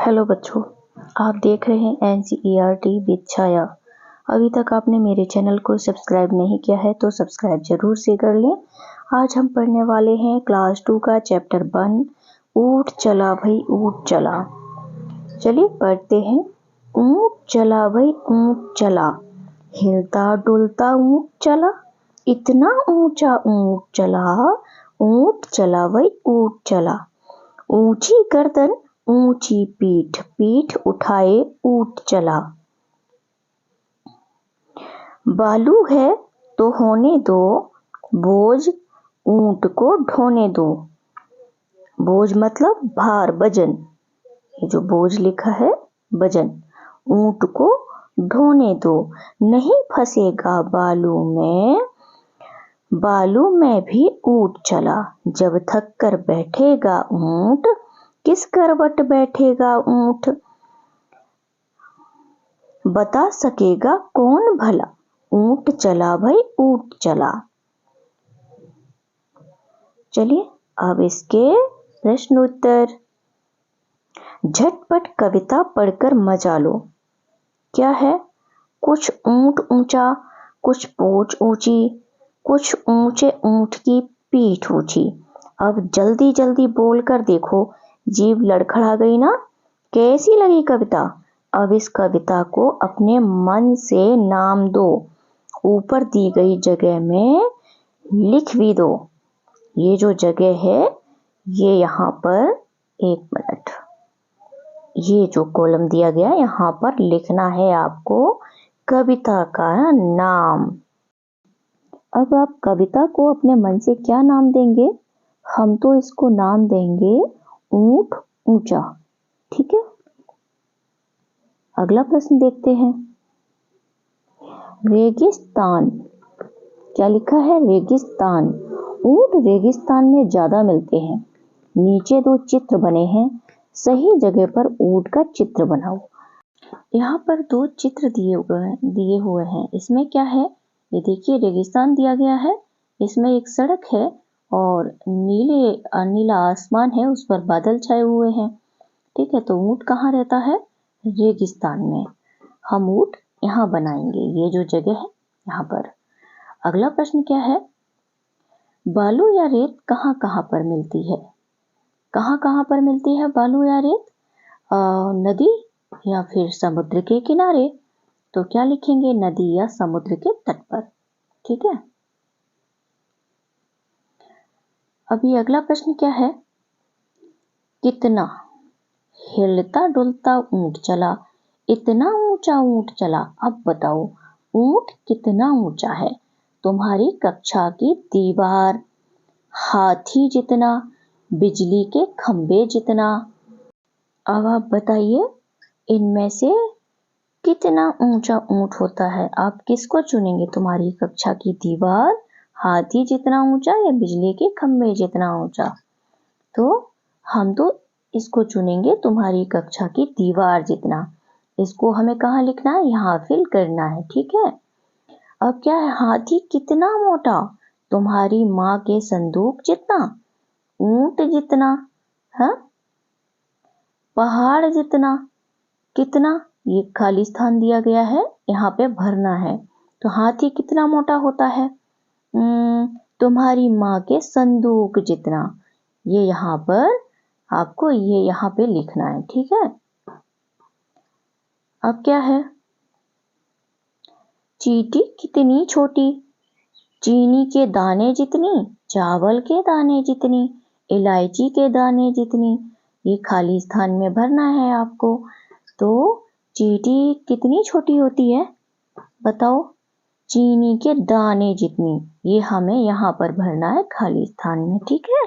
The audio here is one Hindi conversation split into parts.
हेलो बच्चों, आप देख रहे हैं NCERT विद छाया। अभी तक आपने मेरे चैनल को सब्सक्राइब नहीं किया है तो सब्सक्राइब जरूर से कर लें। आज हम पढ़ने वाले हैं क्लास 2 का चैप्टर 1, ऊँट चला भाई ऊँट चला। चलिए पढ़ते हैं। ऊँट चला भाई ऊँट चला, हिलता डुलता ऊँट चला, इतना ऊंचा ऊँट चला, ऊँट चला भाई ऊँट चला। ऊंची गर्दन ऊंची पीठ, पीठ उठाए ऊँट चला। बालू है तो होने दो, बोझ ऊँट को ढोने दो। बोझ मतलब भार, वजन। ये जो बोझ लिखा है वजन, ऊँट को ढोने दो। नहीं फंसेगा बालू में, बालू में भी ऊँट चला। जब थक कर बैठेगा ऊँट, किस करवट बैठेगा ऊँट, बता सकेगा कौन भला, ऊँट चला भाई ऊँट चला। चलिए अब इसके प्रश्न उत्तर। झटपट कविता पढ़कर मजा लो। क्या है? कुछ ऊँट ऊंचा, कुछ पूंछ ऊंची, कुछ ऊंचे ऊँट की पीठ ऊंची। अब जल्दी जल्दी बोलकर देखो, जीभ लड़खड़ा गई ना? कैसी लगी कविता? अब इस कविता को अपने मन से नाम दो, ऊपर दी गई जगह में लिख भी दो। ये जो जगह है ये यहाँ पर, एक मिनट, ये जो कॉलम दिया गया यहाँ पर लिखना है आपको कविता का नाम। अब आप कविता को अपने मन से क्या नाम देंगे? हम तो इसको नाम देंगे ऊँट ऊंचा। ठीक है, अगला प्रश्न देखते हैं। रेगिस्तान, क्या लिखा है? रेगिस्तान। ऊँट रेगिस्तान में ज्यादा मिलते हैं। नीचे दो चित्र बने हैं, सही जगह पर ऊँट का चित्र बनाओ। यहाँ पर दो चित्र दिए हुए हैं। इसमें क्या है? ये देखिए, रेगिस्तान दिया गया है, इसमें एक सड़क है और नीला आसमान है, उस पर बादल छाए हुए हैं। ठीक है, तो ऊँट कहाँ रहता है? रेगिस्तान में। हम ऊँट यहाँ बनाएंगे, ये जो जगह है यहाँ पर। अगला प्रश्न क्या है? बालू या रेत कहाँ कहाँ पर मिलती है? कहाँ कहाँ पर मिलती है बालू या रेत? नदी या फिर समुद्र के किनारे। तो क्या लिखेंगे? नदी या समुद्र के तट पर। ठीक है, अभी अगला प्रश्न क्या है? कितना? हिलता डुलता ऊँट चला, इतना ऊंचा ऊँट चला। अब बताओ ऊँट कितना ऊंचा है? तुम्हारी कक्षा की दीवार, हाथी जितना, बिजली के खंबे जितना। अब आप बताइए इनमें से कितना ऊंचा ऊँट होता है? आप किसको चुनेंगे? तुम्हारी कक्षा की दीवार, हाथी जितना ऊंचा या बिजली के खंबे जितना ऊंचा? तो हम तो इसको चुनेंगे, तुम्हारी कक्षा की दीवार जितना। इसको हमें कहाँ लिखना है? यहाँ फिल करना है। ठीक है, अब क्या है? हाथी कितना मोटा? तुम्हारी माँ के संदूक जितना, ऊंट जितना, हाँ, पहाड़ जितना। कितना? ये खाली स्थान दिया गया है, यहाँ पे भरना है। तो हाथी कितना मोटा होता है? तुम्हारी माँ के संदूक जितना। ये यहाँ पर आपको ये यहाँ पे लिखना है। ठीक है, अब क्या है? चींटी कितनी छोटी? चीनी के दाने जितनी, चावल के दाने जितनी, इलायची के दाने जितनी। ये खाली स्थान में भरना है आपको। तो चींटी कितनी छोटी होती है? बताओ। चीनी के दाने जितनी, ये हमें यहाँ पर भरना है खाली स्थान में। ठीक है,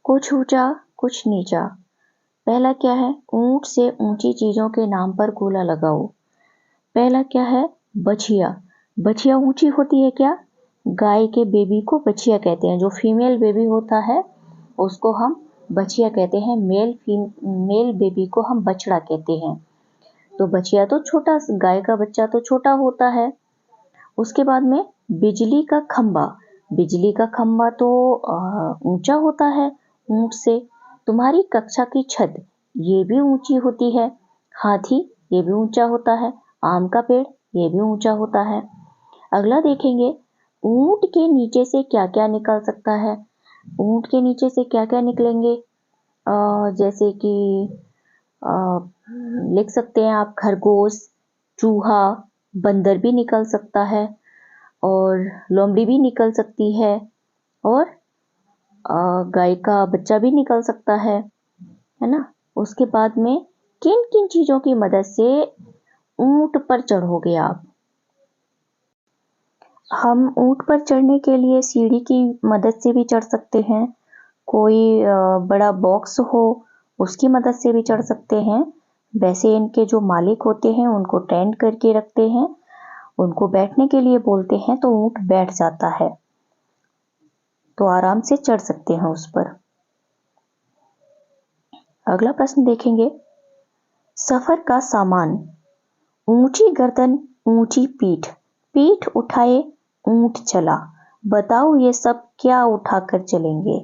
कुछ ऊंचा कुछ नीचा। पहला क्या है? ऊंट से ऊंची चीजों के नाम पर गोला लगाओ। पहला क्या है? बछिया। बछिया ऊंची होती है क्या? गाय के बेबी को बछिया कहते हैं। जो फीमेल बेबी होता है उसको हम बछिया कहते हैं, मेल बेबी को हम बछड़ा कहते हैं। तो बछिया तो छोटा, गाय का बच्चा तो छोटा होता है। उसके बाद में बिजली का खंबा। बिजली का खंबा तो ऊंचा होता है ऊंट से, तुम्हारी कक्षा की छत ये भी ऊंची होती है। हाथी ये भी ऊंचा होता है। आम का पेड़ ये भी ऊंचा होता है। अगला देखेंगे, ऊंट के नीचे से क्या क्या निकल सकता है। ऊंट के नीचे से क्या क्या निकलेंगे, जैसे कि लिख सकते हैं आप खरगोश, चूहा, बंदर भी निकल सकता है और लोमड़ी भी निकल सकती है और गाय का बच्चा भी निकल सकता है ना। उसके बाद में किन किन चीजों की मदद से ऊंट पर चढ़ोगे आप। हम ऊंट पर चढ़ने के लिए सीढ़ी की मदद से भी चढ़ सकते हैं। कोई बड़ा बॉक्स हो उसकी मदद से भी चढ़ सकते हैं। वैसे इनके जो मालिक होते हैं उनको टेंट करके रखते हैं, उनको बैठने के लिए बोलते हैं तो ऊंट बैठ जाता है, तो आराम से चढ़ सकते हैं उस पर। अगला प्रश्न देखेंगे, सफर का सामान। ऊंची गर्दन ऊंची पीठ, पीठ उठाए ऊंट चला। बताओ ये सब क्या उठाकर चलेंगे।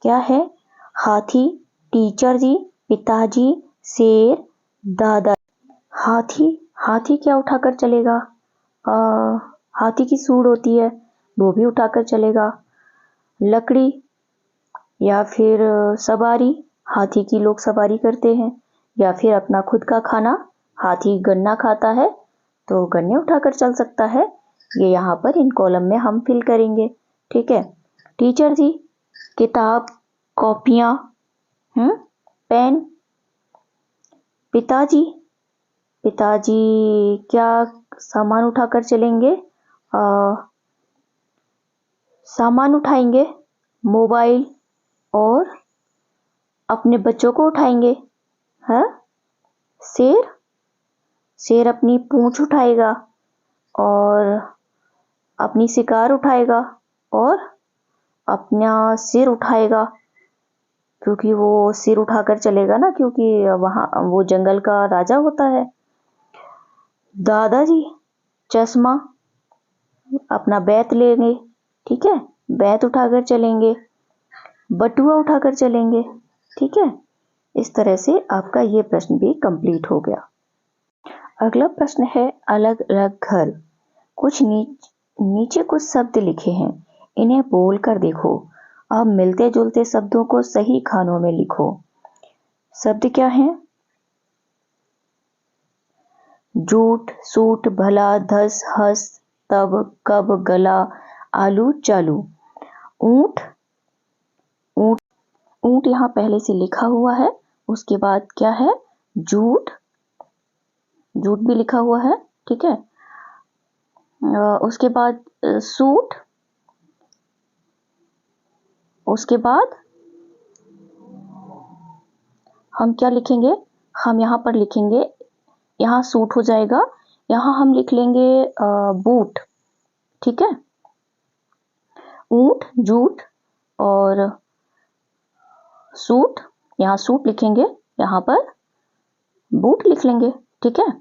क्या है? हाथी, टीचर जी, पिताजी, शेर, दादा। हाथी, हाथी क्या उठाकर चलेगा? हाथी की सूंड होती है, वो भी उठाकर चलेगा। लकड़ी या फिर सवारी, हाथी की लोग सवारी करते हैं। या फिर अपना खुद का खाना, हाथी गन्ना खाता है तो गन्ने उठाकर चल सकता है। ये यहाँ पर इन कॉलम में हम फिल करेंगे। ठीक है। टीचर जी, किताब, कॉपियाँ, पेन। पिताजी, पिताजी क्या सामान उठाकर चलेंगे? सामान उठाएंगे, मोबाइल और अपने बच्चों को उठाएंगे। हाँ। शेर, शेर अपनी पूंछ उठाएगा और अपनी शिकार उठाएगा और अपना सिर उठाएगा, क्योंकि वो सिर उठाकर चलेगा ना, क्योंकि वहाँ वो जंगल का राजा होता है। दादाजी चश्मा, अपना बैत लेंगे। ठीक है, बैत उठाकर चलेंगे, बटुआ उठाकर चलेंगे। ठीक है। इस तरह से आपका ये प्रश्न भी कंप्लीट हो गया। अगला प्रश्न है, अलग अलग घर। कुछ नीचे कुछ शब्द लिखे हैं, इन्हें बोल कर देखो। अब मिलते जुलते शब्दों को सही खानों में लिखो। शब्द क्या हैं? जूट, सूट, भला, धस, हंस, तब, कब, गला, आलू, चालू। ऊंट, ऊंट, ऊंट यहाँ पहले से लिखा हुआ है। उसके बाद क्या है? जूट, जूट भी लिखा हुआ है। ठीक है। उसके बाद सूट, उसके बाद हम क्या लिखेंगे? हम यहाँ पर लिखेंगे, यहाँ सूट हो जाएगा, यहाँ हम लिख लेंगे बूट। ठीक है। ऊंट, जूट और सूट, यहाँ सूट लिखेंगे, यहाँ पर बूट लिख लेंगे। ठीक है।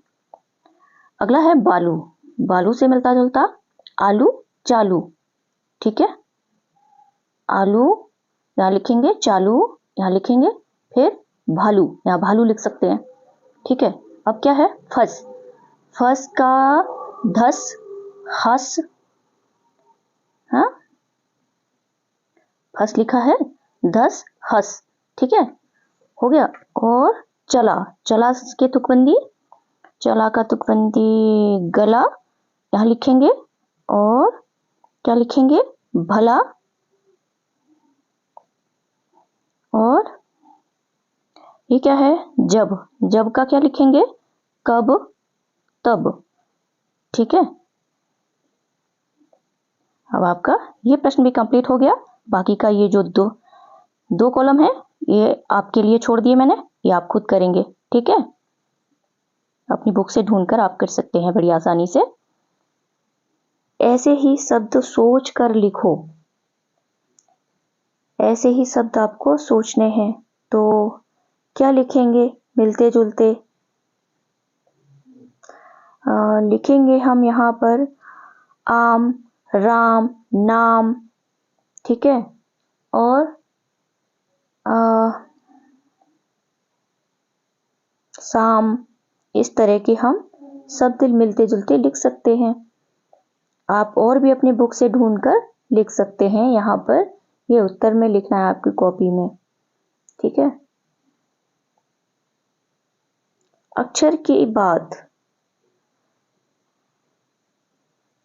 अगला है बालू, बालू से मिलता जुलता आलू, चालू। ठीक है। आलू यहाँ लिखेंगे, चालू यहाँ लिखेंगे, फिर भालू, यहाँ भालू लिख सकते हैं। ठीक है। अब क्या है? फस, फस का धस, हस। हाँ, फस लिखा है, धस, हस। ठीक है, हो गया। और चला, चला के तुकबंदी, चला का तुकबंदी गला, यहाँ लिखेंगे। और क्या लिखेंगे? भला। और ये क्या है? जब, जब का क्या लिखेंगे? कब, तब। ठीक है। अब आपका ये प्रश्न भी कंप्लीट हो गया। बाकी का ये जो दो कॉलम है ये आपके लिए छोड़ दिए मैंने, ये आप खुद करेंगे। ठीक है। अपनी बुक से ढूंढकर आप कर सकते हैं बड़ी आसानी से। ऐसे ही शब्द सोच कर लिखो, ऐसे ही शब्द आपको सोचने हैं। तो क्या लिखेंगे? मिलते जुलते लिखेंगे हम यहाँ पर आम, राम, नाम। ठीक है। और शाम, इस तरह के हम शब्द मिलते जुलते लिख सकते हैं। आप और भी अपनी बुक से ढूंढकर लिख सकते हैं। यहाँ पर ये उत्तर में लिखना है आपकी कॉपी में, ठीक है। अक्षर की बात।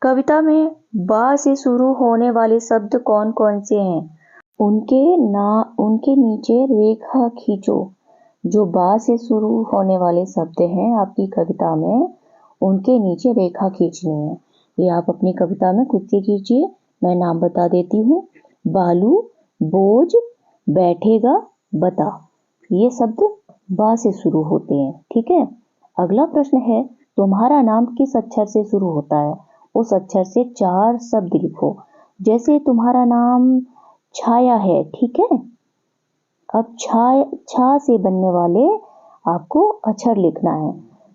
कविता में बा से शुरू होने वाले शब्द कौन कौन से हैं? उनके नीचे रेखा खींचो। जो बा से शुरू होने वाले शब्द हैं आपकी कविता में, उनके नीचे रेखा खींचनी है। ये आप अपनी कविता में खुद से कीजिए। मैं नाम बता देती हूँ। बालू, बोझ, बैठेगा, बता। ये शब्द बा से शुरू होते हैं, ठीक है। अगला प्रश्न है, तुम्हारा नाम किस अक्षर से शुरू होता है? उस अक्षर से 4 शब्द लिखो। जैसे तुम्हारा नाम छाया है, ठीक है। अब छा से बनने वाले आपको अक्षर लिखना है।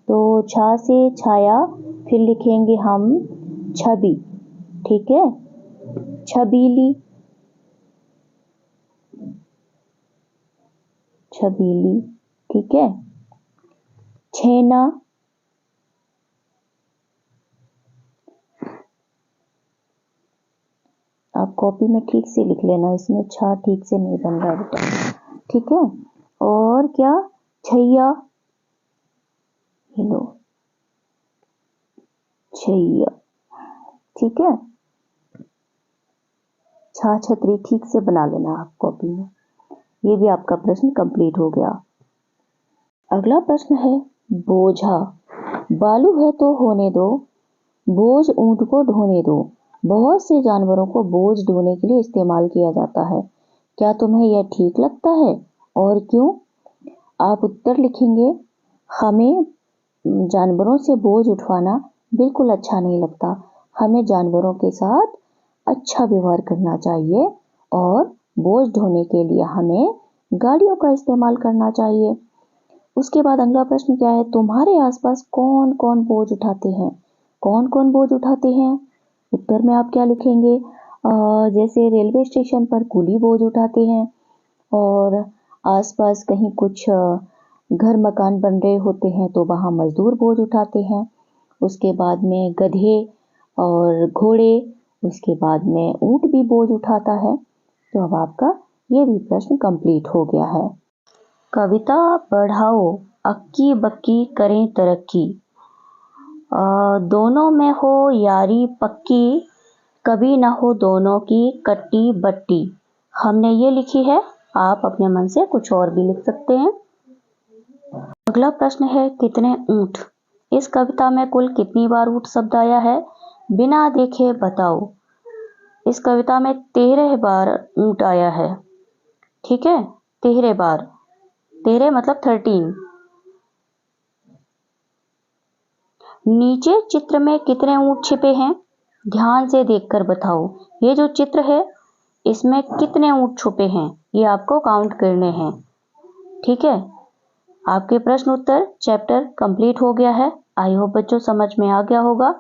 तो छा से छाया, फिर लिखेंगे हम छवि, ठीक है। छबीली, छबीली, ठीक है। छेना, आप कॉपी में ठीक से लिख लेना, इसमें छा ठीक से नहीं बन रहा बेटा, ठीक है। और क्या? छैया, लो छैया, ठीक है। छा छतरी ठीक से बना लेना आप कॉपी में। ये भी आपका प्रश्न कंप्लीट हो गया। अगला प्रश्न है, बोझा। बालू है तो होने दो, बोझ ऊंट को ढोने दो। बहुत से जानवरों को बोझ ढोने के लिए इस्तेमाल किया जाता है। क्या तुम्हें यह ठीक लगता है और क्यों? आप उत्तर लिखेंगे। हमें जानवरों से बोझ उठवाना बिल्कुल अच्छा नहीं लगता। हमें जानवरों के साथ अच्छा व्यवहार करना चाहिए और बोझ ढोने के लिए हमें गाड़ियों का इस्तेमाल करना चाहिए। उसके बाद अगला प्रश्न क्या है, तुम्हारे आसपास कौन कौन बोझ उठाते हैं? कौन कौन बोझ उठाते हैं? उत्तर में आप क्या लिखेंगे? जैसे रेलवे स्टेशन पर कुली बोझ उठाते हैं, और आसपास कहीं कुछ घर मकान बन रहे होते हैं तो वहाँ मजदूर बोझ उठाते हैं। उसके बाद में गधे और घोड़े, उसके बाद में ऊंट भी बोझ उठाता है। तो अब आपका ये भी प्रश्न कंप्लीट हो गया है। कविता बढ़ाओ, अक्की बक्की करें तरक्की। दोनों में हो यारी पक्की, कभी ना हो दोनों की कट्टी बट्टी। हमने ये लिखी है, आप अपने मन से कुछ और भी लिख सकते हैं। अगला प्रश्न है, कितने ऊंट? इस कविता में कुल कितनी बार ऊंट शब्द आया है? बिना देखे बताओ। इस कविता में 13 बार ऊंट आया है, ठीक है। 13 बार, 13 मतलब 13। नीचे चित्र में कितने ऊंट छिपे हैं? ध्यान से देखकर बताओ। ये जो चित्र है इसमें कितने ऊंट छुपे हैं, ये आपको काउंट करने हैं, ठीक है। आपके प्रश्न उत्तर चैप्टर कंप्लीट हो गया है। आई होप बच्चों समझ में आ गया होगा।